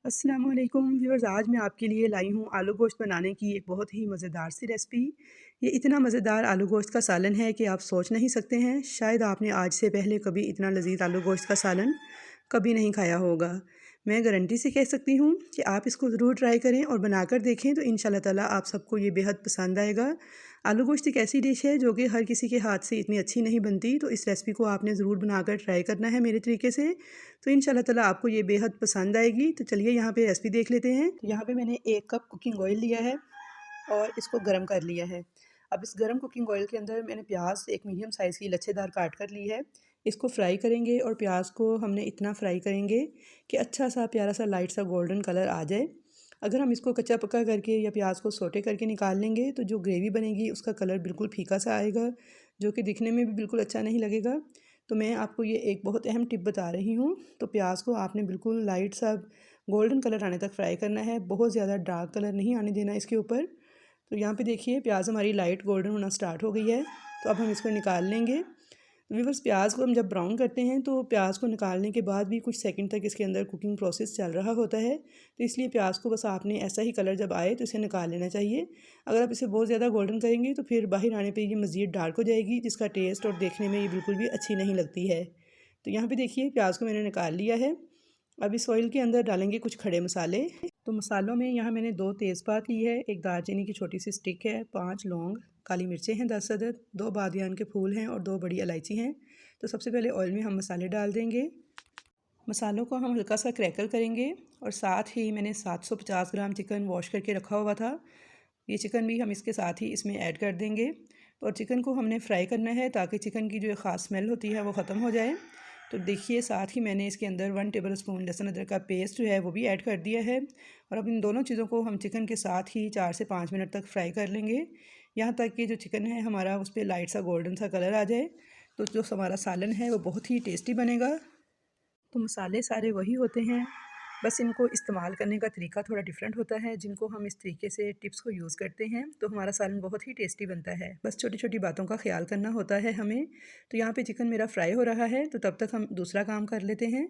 अस्सलामुअलैकुम व्यूअर्स, आज मैं आपके लिए लाई हूँ आलू गोश्त बनाने की एक बहुत ही मज़ेदार सी रेसिपी। ये इतना मज़ेदार आलू गोश्त का सालन है कि आप सोच नहीं सकते हैं। शायद आपने आज से पहले कभी इतना लजीज आलू गोश्त का सालन कभी नहीं खाया होगा। मैं गारंटी से कह सकती हूँ कि आप इसको ज़रूर ट्राई करें और बनाकर देखें तो इंशाल्लाह ताला आप सबको ये बेहद पसंद आएगा। आलू गोश्त एक ऐसी डिश है जो कि हर किसी के हाथ से इतनी अच्छी नहीं बनती, तो इस रेसिपी को आपने ज़रूर बनाकर ट्राई करना है मेरे तरीके से। तो इंशाल्लाह ताला आपको ये बेहद पसंद आएगी। तो चलिए यहाँ पे रेसिपी देख लेते हैं। तो यहाँ पे मैंने 1 कप कुकिंग ऑयल लिया है और इसको गर्म कर लिया है। अब इस गर्म कुकिंग ऑयल के अंदर मैंने प्याज एक मीडियम साइज़ की लच्छेदार काट कर ली है। इसको फ्राई करेंगे और प्याज को हमने इतना फ्राई करेंगे कि अच्छा सा प्यारा सा लाइट सा गोल्डन कलर आ जाए। अगर हम इसको कच्चा पक्का करके या प्याज को सोटे करके निकाल लेंगे तो जो ग्रेवी बनेगी उसका कलर बिल्कुल फीका सा आएगा, जो कि दिखने में भी बिल्कुल अच्छा नहीं लगेगा। तो मैं आपको ये एक बहुत अहम टिप बता रही हूँ। तो प्याज को आपने बिल्कुल लाइट सा गोल्डन कलर आने तक फ्राई करना है, बहुत ज़्यादा डार्क कलर नहीं आने देना इसके ऊपर। तो यहाँ पे देखिए प्याज हमारी लाइट गोल्डन होना स्टार्ट हो गई है। तो अब हम इसको निकाल लेंगे। व्यूअर्स, प्याज को हम जब ब्राउन करते हैं तो प्याज को निकालने के बाद भी कुछ सेकंड तक इसके अंदर कुकिंग प्रोसेस चल रहा होता है। तो इसलिए प्याज को बस आपने ऐसा ही कलर जब आए तो इसे निकाल लेना चाहिए। अगर आप इसे बहुत ज़्यादा गोल्डन करेंगे तो फिर बाहर आने पे ये मज़ीद डार्क हो जाएगी, जिसका टेस्ट और देखने में ये बिल्कुल भी अच्छी नहीं लगती है। तो यहाँ पे देखिए प्याज को मैंने निकाल लिया है। अब इस ऑयल के अंदर डालेंगे कुछ खड़े मसाले। तो मसालों में यहाँ मैंने 2 तेज़पात ली है, 1 दालचीनी की छोटी सी स्टिक है, 5 लौंग, काली मिर्चें हैं 10 अदद, 2 बादियान के फूल हैं और 2 बड़ी इलायची हैं। तो सबसे पहले ऑयल में हम मसाले डाल देंगे। मसालों को हम हल्का सा क्रैकल करेंगे और साथ ही मैंने 750 ग्राम चिकन वॉश करके रखा हुआ था, ये चिकन भी हम इसके साथ ही इसमें ऐड कर देंगे। तो और चिकन को हमने फ्राई करना है ताकि चिकन की जो एक ख़ास स्मेल होती है वो ख़त्म हो जाए। तो देखिए साथ ही मैंने इसके अंदर 1 टेबल स्पून लहसुन अदरक का पेस्ट जो है वो भी ऐड कर दिया है। और अब इन दोनों चीज़ों को हम चिकन के साथ ही 4 से 5 मिनट तक फ्राई कर लेंगे, यहाँ तक कि जो चिकन है हमारा उस पर लाइट सा गोल्डन सा कलर आ जाए। तो जो हमारा सालन है वो बहुत ही टेस्टी बनेगा। तो मसाले सारे वही होते हैं, बस इनको इस्तेमाल करने का तरीका थोड़ा डिफरेंट होता है। जिनको हम इस तरीके से टिप्स को यूज़ करते हैं तो हमारा सालन बहुत ही टेस्टी बनता है। बस छोटी छोटी बातों का ख्याल करना होता है हमें। तो यहाँ पे चिकन मेरा फ्राई हो रहा है, तो तब तक हम दूसरा काम कर लेते हैं।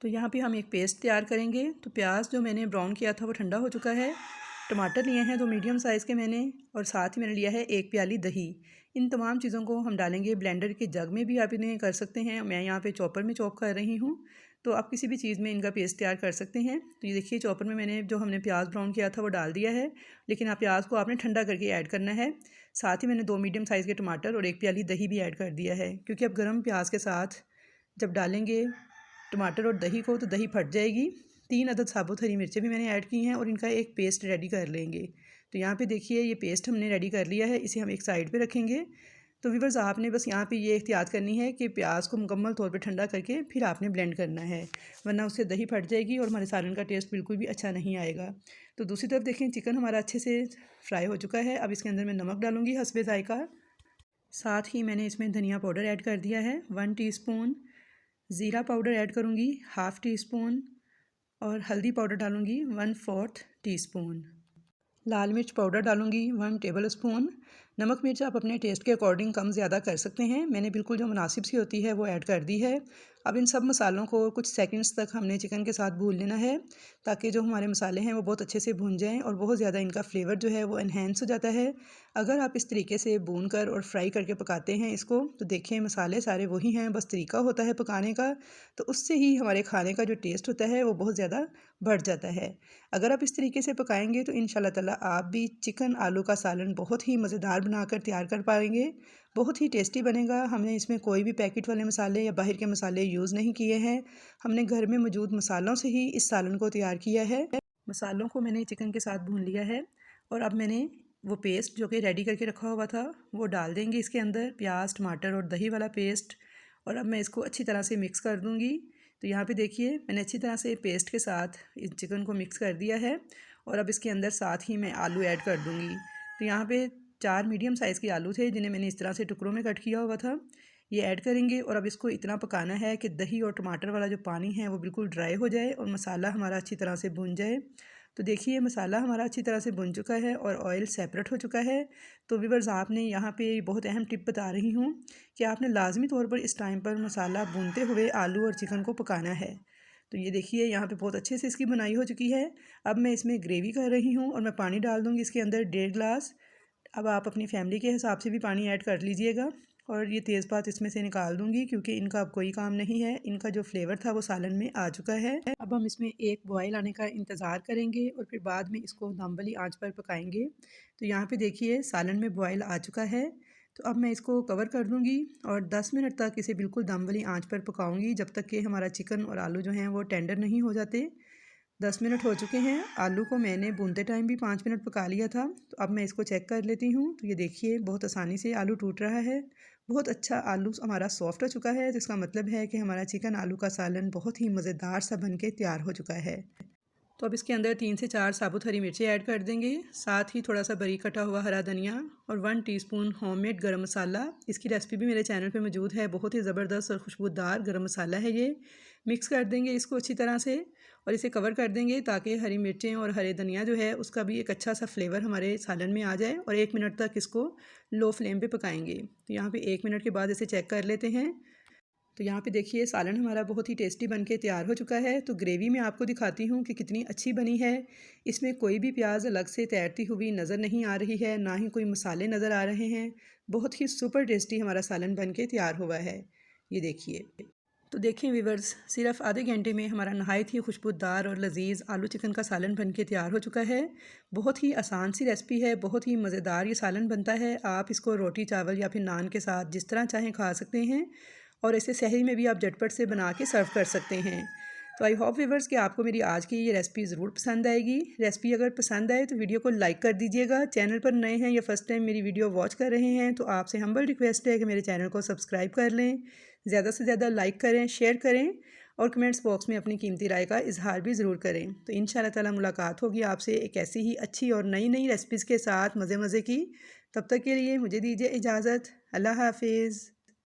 तो यहाँ पे हम एक पेस्ट तैयार करेंगे। तो प्याज जो मैंने ब्राउन किया था वो ठंडा हो चुका है। टमाटर लिए हैं 2 मीडियम साइज़ के मैंने, और साथ ही मैंने लिया है 1 प्याली दही। इन तमाम चीज़ों को हम डालेंगे ब्लेंडर के जग में, भी आप इन्हें कर सकते हैं। मैं यहाँ पे चॉपर में चॉप कर रही हूँ, तो आप किसी भी चीज़ में इनका पेस्ट तैयार कर सकते हैं। तो ये देखिए चॉपर में मैंने जो हमने प्याज ब्राउन किया था वो डाल दिया है, लेकिन आप प्याज को आपने ठंडा करके ऐड करना है। साथ ही मैंने 2 मीडियम साइज़ के टमाटर और 1 प्याली दही भी ऐड कर दिया है, क्योंकि अब गर्म प्याज के साथ जब डालेंगे टमाटर और दही को तो दही फट जाएगी। 3 अदद साबुत हरी मिर्चें भी मैंने ऐड की हैं और इनका एक पेस्ट रेडी कर लेंगे। तो यहाँ पे देखिए ये पेस्ट हमने रेडी कर लिया है, इसे हम एक साइड पे रखेंगे। तो व्यूअर्स, आपने बस यहाँ पे ये एहतियात करनी है कि प्याज को मुकम्मल तौर पे ठंडा करके फिर आपने ब्लेंड करना है, वरना उससे दही फट जाएगी और हमारे सालन का टेस्ट बिल्कुल भी अच्छा नहीं आएगा। तो दूसरी तरफ देखें चिकन हमारा अच्छे से फ्राई हो चुका है। अब इसके अंदर मैं नमक डालूँगी हस्बे ज़ायका। साथ ही मैंने इसमें धनिया पाउडर ऐड कर दिया है 1 टीस्पून, ज़ीरा पाउडर ऐड करूँगी हाफ़ टी स्पून, और हल्दी पाउडर डालूँगी 1/4 टीस्पून। लाल मिर्च पाउडर डालूँगी 1 टेबल स्पून। नमक मिर्च आप अपने टेस्ट के अकॉर्डिंग कम ज़्यादा कर सकते हैं, मैंने बिल्कुल जो मुनासिब सी होती है वो ऐड कर दी है। अब इन सब मसालों को कुछ सेकंड्स तक हमने चिकन के साथ भून लेना है, ताकि जो हमारे मसाले हैं वो बहुत अच्छे से भून जाएं और बहुत ज़्यादा इनका फ्लेवर जो है वो इन्हेंस हो जाता है अगर आप इस तरीके से भून कर और फ्राई करके पकाते हैं इसको। तो देखें मसाले सारे वही हैं, बस तरीका होता है पकाने का, तो उससे ही हमारे खाने का जो टेस्ट होता है वो बहुत ज़्यादा बढ़ जाता है। अगर आप इस तरीके से पकाएंगे तो इंशाल्लाह ताला आप भी चिकन आलू का सालन बहुत ही मज़ेदार बनाकर तैयार कर पाएंगे, बहुत ही टेस्टी बनेगा। हमने इसमें कोई भी पैकेट वाले मसाले या बाहर के मसाले यूज़ नहीं किए हैं, हमने घर में मौजूद मसालों से ही इस सालन को तैयार किया है। मसालों को मैंने चिकन के साथ भून लिया है और अब मैंने वो पेस्ट जो कि रेडी करके रखा हुआ था वो डाल देंगे इसके अंदर, प्याज टमाटर और दही वाला पेस्ट। और अब मैं इसको अच्छी तरह से मिक्स कर दूँगी। तो यहाँ पे देखिए मैंने अच्छी तरह से पेस्ट के साथ इस चिकन को मिक्स कर दिया है और अब इसके अंदर साथ ही मैं आलू ऐड कर दूँगी। तो यहाँ पे 4 मीडियम साइज़ के आलू थे जिन्हें मैंने इस तरह से टुकड़ों में कट किया हुआ था, ये ऐड करेंगे। और अब इसको इतना पकाना है कि दही और टमाटर वाला जो पानी है वो बिल्कुल ड्राई हो जाए और मसाला हमारा अच्छी तरह से भुन जाए। तो देखिए मसाला हमारा अच्छी तरह से भुन चुका है और ऑयल सेपरेट हो चुका है। तो व्यूअर्स, आपने यहाँ पे बहुत अहम टिप बता रही हूँ कि आपने लाजमी तौर पर इस टाइम पर मसाला भूनते हुए आलू और चिकन को पकाना है। तो ये देखिए यहाँ पे बहुत अच्छे से इसकी बुनाई हो चुकी है। अब मैं इसमें ग्रेवी कर रही हूँ और मैं पानी डाल दूँगी इसके अंदर 1.5 गिलास। अब आप अपनी फैमिली के हिसाब से भी पानी ऐड कर लीजिएगा। और ये तेज़पात इसमें से निकाल दूँगी क्योंकि इनका अब कोई काम नहीं है, इनका जो फ्लेवर था वो सालन में आ चुका है। अब हम इसमें एक बॉयल आने का इंतज़ार करेंगे और फिर बाद में इसको दम वाली आंच पर पकाएंगे। तो यहाँ पे देखिए सालन में बॉयल आ चुका है। तो अब मैं इसको कवर कर दूँगी और 10 मिनट तक इसे बिल्कुल दम वाली आंच पर पकाऊँगी जब तक कि हमारा चिकन और आलू जो हैं वो टेंडर नहीं हो जाते। 10 मिनट हो चुके हैं। आलू को मैंने भूनते टाइम भी 5 मिनट पका लिया था। तो अब मैं इसको चेक कर लेती हूँ। तो ये देखिए बहुत आसानी से आलू टूट रहा है। बहुत अच्छा आलू हमारा सॉफ्ट हो चुका है, जिसका मतलब है कि हमारा चिकन आलू का सालन बहुत ही मज़ेदार सा बन के तैयार हो चुका है। तो अब इसके अंदर 3 से 4 साबुत हरी मिर्ची ऐड कर देंगे, साथ ही थोड़ा सा बारीक कटा हुआ हरा धनिया और 1 टीस्पून होममेड गरम मसाला। इसकी रेसिपी भी मेरे चैनल पे मौजूद है, बहुत ही ज़बरदस्त और खुशबूदार गरम मसाला है ये। मिक्स कर देंगे इसको अच्छी तरह से और इसे कवर कर देंगे ताकि हरी मिर्चें और हरे धनिया जो है उसका भी एक अच्छा सा फ्लेवर हमारे सालन में आ जाए। और 1 मिनट तक इसको लो फ्लेम पे पकाएंगे। तो यहाँ पे 1 मिनट के बाद इसे चेक कर लेते हैं। तो यहाँ पे देखिए सालन हमारा बहुत ही टेस्टी बन के तैयार हो चुका है। तो ग्रेवी मैं आपको दिखाती हूँ कि कितनी अच्छी बनी है। इसमें कोई भी प्याज अलग से तैरती हुई नज़र नहीं आ रही है, ना ही कोई मसाले नज़र आ रहे हैं। बहुत ही सुपर टेस्टी हमारा सालन बन के तैयार हुआ है, ये देखिए। तो देखें व्यूवर्स, सिर्फ आधे घंटे में हमारा नहायत ही खुशबूदार और लजीज आलू चिकन का सालन बन के तैयार हो चुका है। बहुत ही आसान सी रेसिपी है, बहुत ही मज़ेदार ये सालन बनता है। आप इसको रोटी चावल या फिर नान के साथ जिस तरह चाहें खा सकते हैं और इसे सहरी में भी आप झटपट से बना के सर्व कर सकते हैं। तो आई होप व्यूवर्स कि आपको मेरी आज की ये रेसिपी ज़रूर पसंद आएगी। रेसिपी अगर पसंद आए तो वीडियो को लाइक कर दीजिएगा। चैनल पर नए हैं या फर्स्ट टाइम मेरी वीडियो वॉच कर रहे हैं तो आपसे हम्बल रिक्वेस्ट है कि मेरे चैनल को सब्सक्राइब कर लें, ज़्यादा से ज़्यादा लाइक करें, शेयर करें और कमेंट्स बॉक्स में अपनी कीमती राय का इजहार भी ज़रूर करें। तो इंशाल्लाह ताला मुलाकात होगी आपसे एक ऐसी ही अच्छी और नई नई रेसिपीज़ के साथ मज़े मज़े की। तब तक के लिए मुझे दीजिए इजाज़त। अल्लाह हाफिज़।